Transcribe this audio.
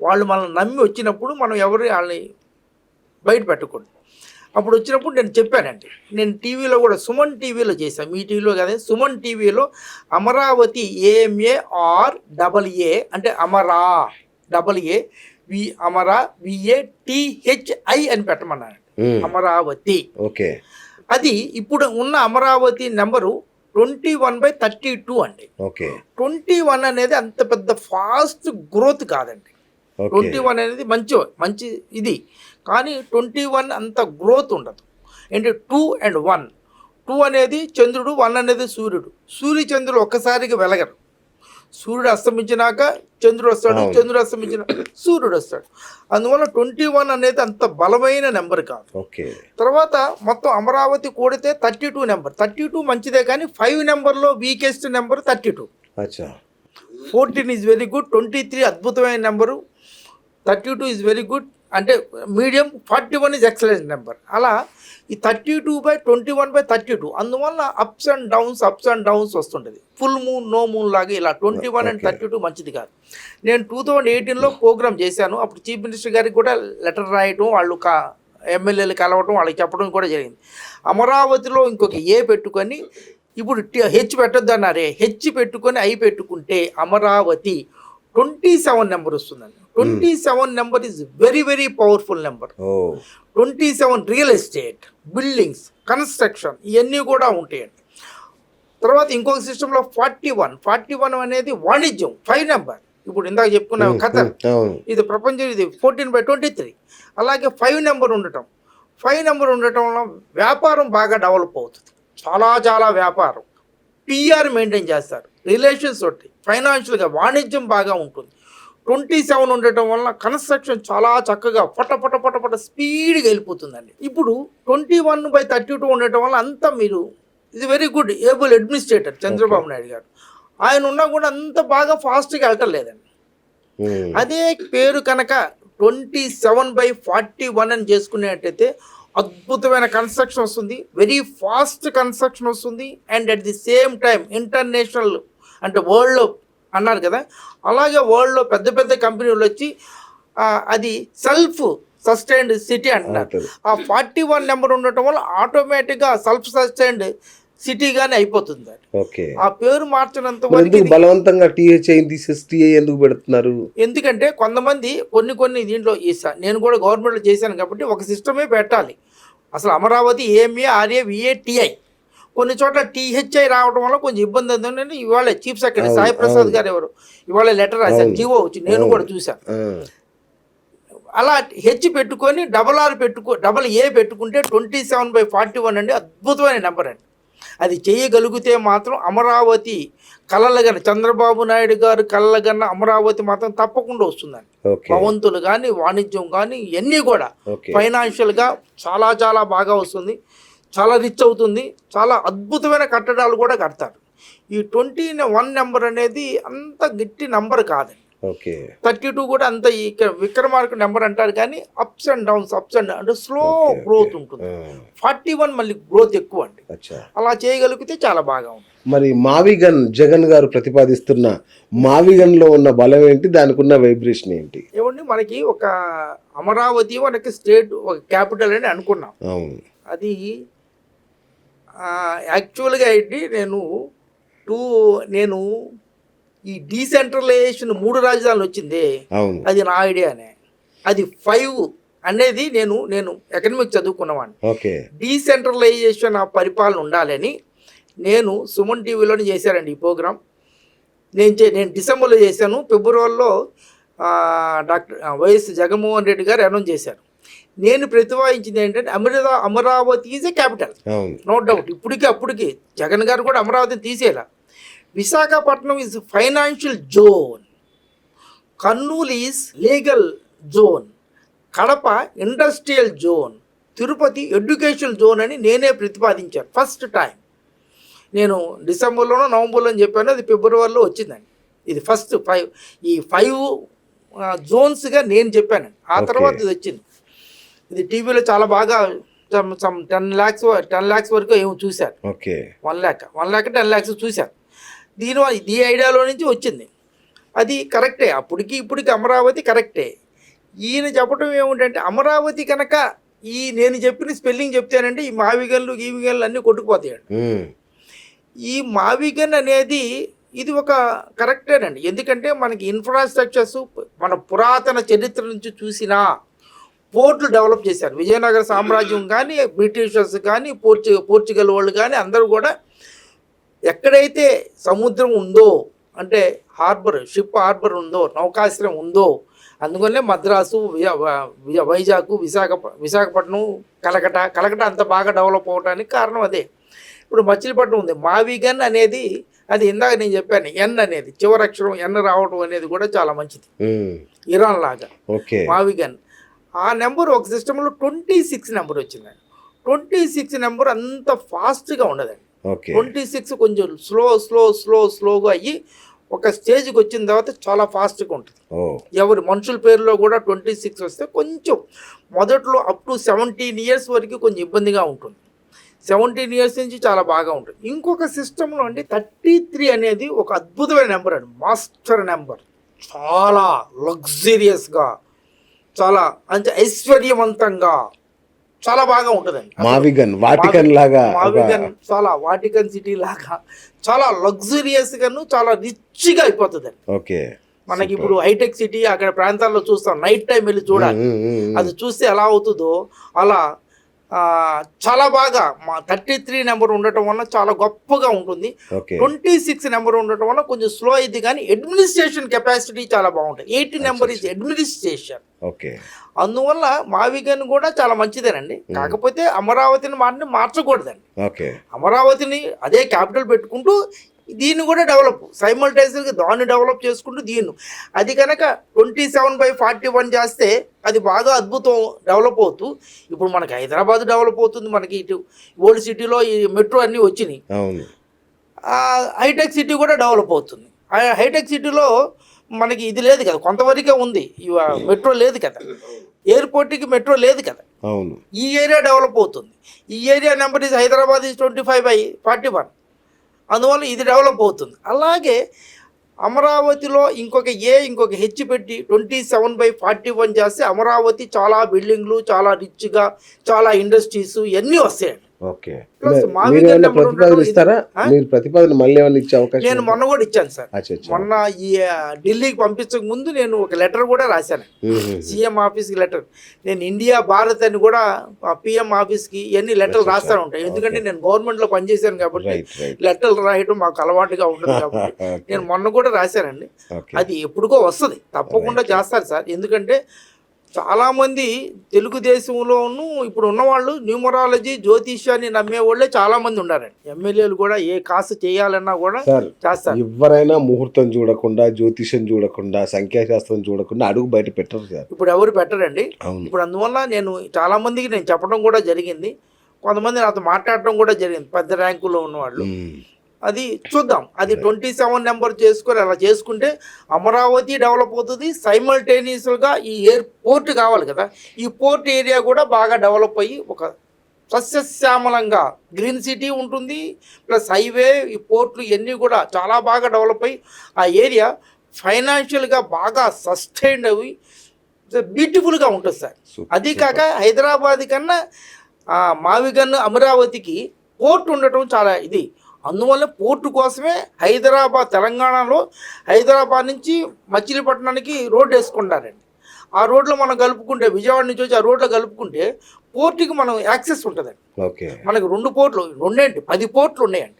వాళ్ళు మనల్ని నమ్మి వచ్చినప్పుడు మనం ఎవరు వాళ్ళని బయట పెట్టకూడదు. అప్పుడు వచ్చినప్పుడు నేను చెప్పానండి, నేను టీవీలో కూడా సుమన్ టీవీలో చేశాను, మీ టీవీలో కదా, సుమన్ టీవీలో అమరావతి AMARAA అంటే అమరా AA అమరా VATHI అని పెట్టమన్నాను, అమరావతి. ఓకే. అది ఇప్పుడు ఉన్న అమరావతి నెంబరు 21/32 అండి. ఓకే. 21 అనేది అంత పెద్ద ఫాస్ట్ గ్రోత్ కాదండి. 21 అనేది మంచి ఇది, కానీ 21 అంత గ్రోత్ ఉండదు. అంటే 2 and 1, 2 అనేది చంద్రుడు, 1 అనేది సూర్యుడు. చంద్రుడు ఒక్కసారిగా వెలగరు. సూర్యుడు అస్తమించినాక చంద్రుడు వస్తాడు, చంద్రుడు అస్తమించిన సూర్యుడు వస్తాడు. అందువల్ల 21 అనేది అంత బలమైన నెంబర్ కాదు. తర్వాత మొత్తం అమరావతి కూడితే 32 నెంబర్. 32 మంచిదే, కానీ 5 నెంబర్లో weakest number 32. 14 is very good, 23 అద్భుతమైన నెంబరు, 32 ఈజ్ వెరీ గుడ్ అంటే మీడియం, 41 ఈజ్ ఎక్సలెంట్ నెంబర్. అలా ఈ 32/21/32 అందువల్ల అప్స్ అండ్ డౌన్స్ వస్తుంటుంది. ఫుల్ మూన్, నో మూన్ లాగా ఇలా 21 and 32 మంచిది కాదు. నేను 2018లో ప్రోగ్రామ్ చేశాను. అప్పుడు చీఫ్ మినిస్టర్ గారికి కూడా లెటర్ రాయటం, వాళ్ళు ఎమ్మెల్యేలు కలవటం, వాళ్ళకి చెప్పడం కూడా జరిగింది. అమరావతిలో ఇంకొక ఏ పెట్టుకొని, ఇప్పుడు హెచ్ పెట్టొద్దు అన్నారే, హెచ్ పెట్టుకొని ఐ పెట్టుకుంటే అమరావతి 27 నెంబర్ వస్తుందండి. 27 number is very very powerful number. 27 real estate, buildings, construction ఇవన్నీ కూడా ఉంటాయండి. తర్వాత ఇంకొక సిస్టంలో 41 అనేది వాణిజ్యం, 5 నెంబర్. ఇప్పుడు ఇందాక చెప్పుకున్న ఖతర్, ఇది ప్రపంచం, ఇది 14/23. అలాగే 5 నెంబర్ ఉండటం వల్ల వ్యాపారం బాగా డెవలప్ అవుతుంది. చాలా వ్యాపారం, PR మెయింటైన్ చేస్తారు, రిలేషన్స్ ఉంటాయి, ఫైనాన్షియల్గా వాణిజ్యం బాగా ఉంటుంది. 27 ఉండటం వల్ల కన్స్ట్రక్షన్ చాలా చక్కగా పట స్పీడ్గా వెళ్ళిపోతుందండి. ఇప్పుడు 21/32 ఉండటం వల్ల అంతా మీరు ఇది very good able administrator Chandrababu Naidu గారు, ఆయన ఉన్నా కూడా అంత బాగా ఫాస్ట్గా వెళ్ళటం లేదండి. అదే పేరు కనుక 27/41 అని చేసుకునేటైతే అద్భుతమైన కన్స్ట్రక్షన్ వస్తుంది, వెరీ ఫాస్ట్ కన్స్ట్రక్షన్ వస్తుంది. And at the same time international అంటే వరల్డ్లో అన్నారు కదా, అలాగే వరల్డ్లో పెద్ద కంపెనీలు వచ్చి అది సెల్ఫ్ సస్టైన్డ్ సిటీ అంటున్నారు. ఆ 41 నెంబర్ ఉండటం వల్ల ఆటోమేటిక్గా సెల్ఫ్ సస్టైన్డ్ సిటీగానే అయిపోతుంది. ఆ పేరు మార్చినంత వరకు బలవంతంగా THI తీసేసి ఎందుకు పెడుతున్నారు? ఎందుకంటే కొంతమంది కొన్ని దీంట్లో నేను కూడా గవర్నమెంట్లో చేశాను కాబట్టి ఒక సిస్టమే పెట్టాలి. అసలు అమరావతి AMARAVATI, కొన్ని చోట్ల THI రావడం వల్ల కొంచెం ఇబ్బంది అవుతుందని ఇవాళ చీఫ్ సెక్రటరీ సాయి ప్రసాద్ గారు ఎవరు ఇవాళ లెటర్ రాశారు, జీవో వచ్చి నేను కూడా చూశాను. అలా హెచ్ పెట్టుకొని AA పెట్టుకుంటే 27/41 అండి, అద్భుతమైన నెంబర్ అండి. అది చేయగలిగితే మాత్రం అమరావతి కలలుగన్న చంద్రబాబు నాయుడు గారు కలలుగన్న అమరావతి మాత్రం తప్పకుండా వస్తుందండి. భవంతులు కానీ, వాణిజ్యం కానీ ఇవన్నీ కూడా ఫైనాన్షియల్గా చాలా బాగా వస్తుంది, చాలా రిచ్ అవుతుంది, చాలా అద్భుతమైన కట్టడాలు కూడా కడతారు. ఈ 21 నెంబర్ అనేది అంత గట్టి నెంబర్ కాదండి. 32 కూడా అంత విక్రమార్క నెంబర్ అంటారు, కానీ అప్స్ అండ్ డౌన్స్ అంటే స్లో గ్రోత్ ఉంటుంది. 41 మళ్ళీ గ్రోత్ ఎక్కువ అండి. అలా చేయగలిగితే చాలా బాగా ఉంటుంది. మరి మావిగన్ జగన్ గారు ప్రతిపాదిస్తున్న మావిగన్ లో ఉన్న బలం ఏంటి, దానికి ఉన్న వైబ్రేషన్ ఏంటి? ఏమండి, మనకి ఒక అమరావతి మనకి స్టేట్ ఒక క్యాపిటల్ అని అనుకున్నాం. అది యాక్చువల్గా ఏంటి, నేను ఈ డీసెంట్రలైజేషన్ 3 రాజధానులు వచ్చింది, అది నా ఐడియానే. అది 5 అనేది నేను ఎకనామిక్ చదువుకున్నవాడిని. డీసెంట్రలైజేషన్ ఆ పరిపాలన ఉండాలని నేను సుమన్ టీవీలోనే చేశానండి ఈ ప్రోగ్రాం. నేను డిసెంబర్లో చేశాను, ఫిబ్రవరిలో డాక్టర్ వైఎస్ జగన్మోహన్ రెడ్డి గారు అనౌన్స్ చేశారు. నేను ప్రతిపాదించింది ఏంటంటే Amaravati is a capital, no doubt. అప్పటికి జగన్ గారు కూడా అమరావతిని తీసేలా. Visakhapatnam is financial zone, Kurnool is legal zone, Kadapa industrial zone, Tirupati educational zone అని నేనే ప్రతిపాదించాను ఫస్ట్ టైం. నేను డిసెంబర్లోనో నవంబర్లో చెప్పాను, అది ఫిబ్రవరిలో వచ్చిందండి. ఇది ఫస్ట్ 5 జోన్స్గా నేను చెప్పానండి. ఆ తర్వాత ఇది వచ్చింది. ఇది టీవీలో చాలా బాగా 10 lakhs వరకు ఏమో చూశారు. 1 lakh 10 lakhs చూశారు. ఈ ఐడియాలో నుంచి వచ్చింది. అది కరెక్టే, అప్పటికి ఇప్పటికి అమరావతి కరెక్టే. ఈయన చెప్పడం ఏమిటంటే అమరావతి కనుక నేను చెప్పిన స్పెల్లింగ్ చెప్తానంటే ఈ మావిగన్లు గీవిగన్లు అన్నీ కొట్టుకుపోతాయండి. ఈ మావిగన్ అనేది ఇది ఒక కరెక్టేనండి. ఎందుకంటే మనకి ఇన్ఫ్రాస్ట్రక్చర్స్ మన పురాతన చరిత్ర నుంచి చూసినా పోర్టులు డెవలప్ చేశారు. విజయనగర సామ్రాజ్యం కానీ, బ్రిటిషర్స్ కానీ, పోర్చుగల్ వాళ్ళు కానీ అందరూ కూడా ఎక్కడైతే సముద్రం ఉందో అంటే షిప్ హార్బర్ ఉందో, నౌకాశ్రయం ఉందో, అందువల్లే మద్రాసు, వైజాగ్, విశాఖపట్నం, కలకట అంత బాగా డెవలప్ అవడానికి కారణం అదే. ఇప్పుడు మచిలీపట్నం ఉంది. మావిగన్ అనేది అది ఇందాక నేను చెప్పాను, ఎన్ అనేది చివరి అక్షరం ఎన్ రావడం అనేది కూడా చాలా మంచిది. ఇరాన్ లాగా మావిగన్ ఆ నెంబర్ ఒక సిస్టంలో 26 నెంబర్ వచ్చిందండి. 26 నెంబర్ అంత ఫాస్ట్గా ఉండదండి. 26 కొంచెం స్లోగా అయ్యి ఒక స్టేజ్కి వచ్చిన తర్వాత చాలా ఫాస్ట్గా ఉంటుంది. ఎవరి మనుషుల పేరులో కూడా 26 వస్తే కొంచెం మొదట్లో అప్ టు 17 ఇయర్స్ వరకు కొంచెం ఇబ్బందిగా ఉంటుంది. 17 ఇయర్స్ నుంచి చాలా బాగా ఉంటుంది. ఇంకొక సిస్టంలో అండి 33 అనేది ఒక అద్భుతమైన నెంబర్ అండి, మాస్టర్ నెంబర్. చాలా లగ్జరియస్గా, చాలా అంటే ఐశ్వర్యవంతంగా చాలా బాగా ఉంటుందండి. మావిగన్ చాలా వాటికన్ సిటీ లాగా చాలా లగ్జరియస్ గాను చాలా రిచ్గా అయిపోతుందండి. మనకి ఇప్పుడు హైటెక్ సిటీ అక్కడ ప్రాంతాల్లో చూస్తాం, నైట్ టైం వెళ్ళి చూడాలి. అది చూస్తే ఎలా అవుతుందో అలా చాలా బాగా 33 నెంబర్ ఉండటం వల్ల చాలా గొప్పగా ఉంటుంది. 26 నెంబర్ ఉండటం వల్ల కొంచెం స్లో అయింది, కానీ అడ్మినిస్ట్రేషన్ కెపాసిటీ చాలా బాగుంటుంది. 80 నెంబర్ ఇస్ అడ్మినిస్ట్రేషన్. అందువల్ల మావిగన్ కూడా చాలా మంచిదేనండి. కాకపోతే అమరావతిని మార్చకూడదండి. అమరావతిని అదే క్యాపిటల్ పెట్టుకుంటూ దీన్ని కూడా సైమల్టైజర్గా దాన్ని డెవలప్ చేసుకుంటూ అది కనుక 27/41 చేస్తే అది బాగా అద్భుతం డెవలప్ అవుతూ, ఇప్పుడు మనకి హైదరాబాద్ డెవలప్ అవుతుంది, మనకి ఇటు ఓల్డ్ సిటీలో ఈ మెట్రో అన్నీ వచ్చినాయి, హైటెక్ సిటీ కూడా డెవలప్ అవుతుంది. హైటెక్ సిటీలో మనకి ఇది లేదు కదా, కొంతవరకే ఉంది, మెట్రో లేదు కదా, ఎయిర్పోర్ట్కి మెట్రో లేదు కదా. ఈ ఏరియా డెవలప్ అవుతుంది. ఈ area number is Hyderabad is 25/41. అందువల్ల ఇది డెవలప్ అవుతుంది. అలాగే అమరావతిలో ఇంకొక హెచ్ పెట్టి 27/41 చేస్తే అమరావతి చాలా బిల్డింగ్లు, చాలా రిచ్గా, చాలా ఇండస్ట్రీస్ ఇవన్నీ వస్తాయండి. నేను మొన్న కూడా ఇచ్చాను సార్. మొన్న ఈ ఢిల్లీకి పంపించక ముందు నేను ఒక లెటర్ కూడా రాశాను, సీఎం ఆఫీస్కి లెటర్. నేను ఇండియా భారత్ అని కూడా పిఎం ఆఫీస్కి ఇవన్నీ లెటర్లు రాస్తూ ఉంటాను. ఎందుకంటే నేను గవర్నమెంట్లో పనిచేశాను కాబట్టి లెటర్లు రాయడం మాకు అలవాటుగా ఉంటుంది కాబట్టి నేను మొన్న కూడా రాశానండి. అది ఎప్పుడుకో వస్తుంది, తప్పకుండా చేస్తారు సార్. ఎందుకంటే చాలామంది తెలుగుదేశంలోనూ ఇప్పుడు ఉన్నవాళ్ళు న్యూమరాలజీ, జ్యోతిష్యాన్ని నమ్మే వాళ్ళే చాలామంది ఉన్నారండి. ఎమ్మెల్యేలు కూడా ఏ కాసు చేయాలన్నా కూడా చేస్తారు. ఎవరైనా ముహూర్తం చూడకుండా, జ్యోతిష్యం చూడకుండా, సంఖ్యాశాస్త్రం చూడకుండా అడుగు బయట పెట్టరు సార్. ఇప్పుడు ఎవరు పెట్టరండి. ఇప్పుడు అందువల్ల నేను చాలామందికి నేను చెప్పడం కూడా జరిగింది. కొంతమంది నాతో మాట్లాడటం కూడా జరిగింది, పెద్ద ర్యాంకులో ఉన్నవాళ్ళు. అది చూద్దాం. అది 27 నెంబర్ చేసుకొని అలా చేసుకుంటే అమరావతి డెవలప్ అవుతుంది. సైమల్టేనియస్గా ఈ ఎయిర్పోర్ట్ కావాలి కదా, ఈ పోర్ట్ ఏరియా కూడా బాగా డెవలప్ అయ్యి ఒక సస్యశ్యామలంగా గ్రీన్ సిటీ ఉంటుంది. ప్లస్ హైవే, ఈ పోర్ట్లు ఇవన్నీ కూడా చాలా బాగా డెవలప్ అయ్యి ఆ ఏరియా ఫైనాన్షియల్గా బాగా సస్టైన్డ్ అవి బ్యూటిఫుల్గా ఉంటుంది సార్. అది కాక హైదరాబాద్ కన్నా మావిగన్, అమరావతికి పోర్ట్ ఉండటం చాలా ఇది. అందువల్ల పోర్టు కోసమే హైదరాబాద్, తెలంగాణలో హైదరాబాద్ నుంచి మచిలీపట్నానికి రోడ్డు వేసుకుంటారండి. ఆ రోడ్లో మనం కలుపుకుంటే, విజయవాడ నుంచి వచ్చి ఆ రోడ్లో కలుపుకుంటే పోర్టుకి మనం యాక్సెస్ ఉంటుందండి. మనకి 2 పోర్ట్లు, 10 పోర్ట్లు ఉన్నాయండి.